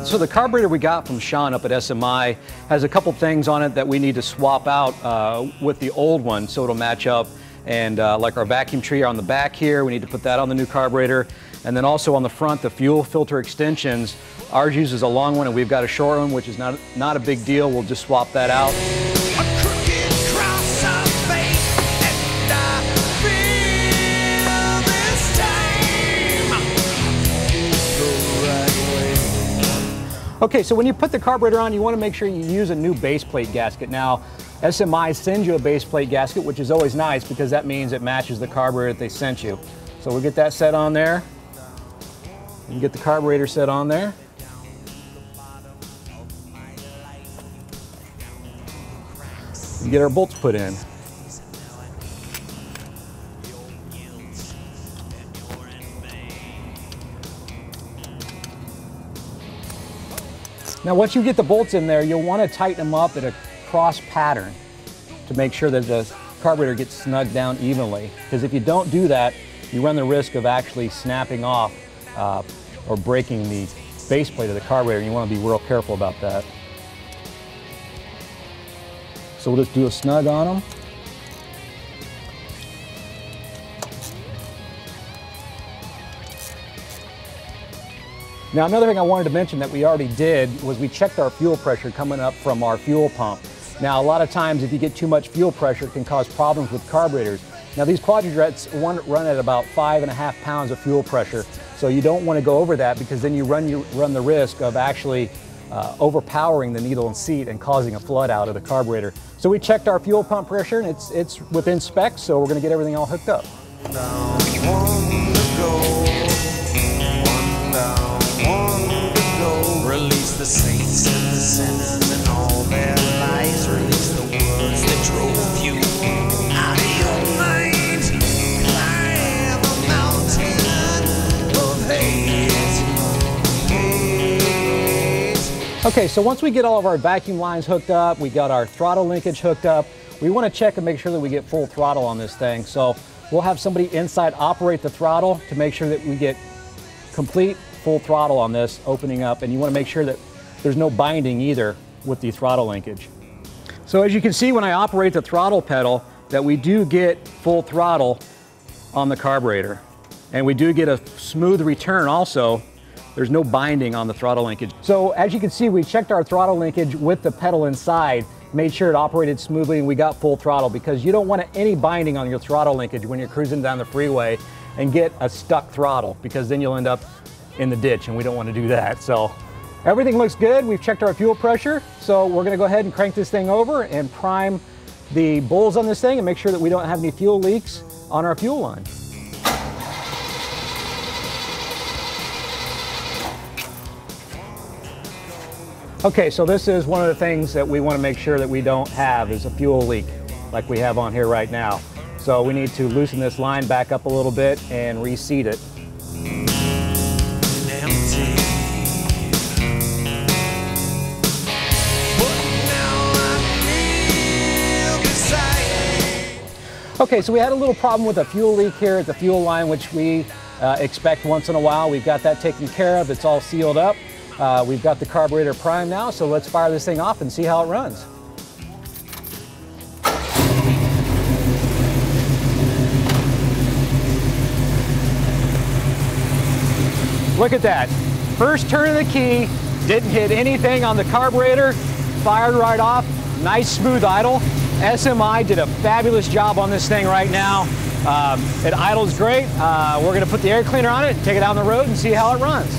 So the carburetor we got from Sean up at SMI has a couple things on it that we need to swap out with the old one so it'll match up. And like our vacuum tree on the back here, we need to put that on the new carburetor. And then also on the front, the fuel filter extensions. Ours uses a long one and we've got a short one, which is not a big deal. We'll just swap that out. Okay, so when you put the carburetor on, you want to make sure you use a new base plate gasket. Now, SMI sends you a base plate gasket, which is always nice because that means it matches the carburetor that they sent you. So we'll get that set on there. And get the carburetor set on there. And get our bolts put in. Now once you get the bolts in there, you'll want to tighten them up at a cross pattern to make sure that the carburetor gets snugged down evenly. Because if you don't do that, you run the risk of actually snapping off or breaking the base plate of the carburetor, and you want to be real careful about that. So we'll just do a snug on them. Now another thing I wanted to mention that we already did was we checked our fuel pressure coming up from our fuel pump. Now a lot of times if you get too much fuel pressure it can cause problems with carburetors. Now these quadrants run at about 5.5 pounds of fuel pressure, so you don't want to go over that because then you run the risk of actually overpowering the needle and seat and causing a flood out of the carburetor. So we checked our fuel pump pressure and it's within specs, so we're going to get everything all hooked up. Release the saints and the sinners and all their lies. Release the words that drove you out of your mind. Climb a mountain of hate. Okay, so once we get all of our vacuum lines hooked up, we got our throttle linkage hooked up, we want to check and make sure that we get full throttle on this thing. So we'll have somebody inside operate the throttle to make sure that we get complete full throttle on this opening up, and you want to make sure that there's no binding either with the throttle linkage. So as you can see when I operate the throttle pedal that we do get full throttle on the carburetor, and we do get a smooth return also. There's no binding on the throttle linkage. So as you can see, we checked our throttle linkage with the pedal inside, made sure it operated smoothly, and we got full throttle because you don't want any binding on your throttle linkage when you're cruising down the freeway and get a stuck throttle, because then you'll end up in the ditch, and we don't want to do that. So everything looks good. We've checked our fuel pressure, so we're going to go ahead and crank this thing over and prime the bowls on this thing and make sure that we don't have any fuel leaks on our fuel line. Okay, so this is one of the things that we want to make sure that we don't have is a fuel leak like we have on here right now. So we need to loosen this line back up a little bit and reseat it. Okay, so we had a little problem with a fuel leak here at the fuel line, which we expect once in a while. We've got that taken care of. It's all sealed up. We've got the carburetor primed now, so let's fire this thing off and see how it runs. Look at that. First turn of the key, didn't hit anything on the carburetor, fired right off, nice smooth idle. SMI did a fabulous job on this thing right now. It idles great. We're going to put the air cleaner on it, take it out on the road and see how it runs.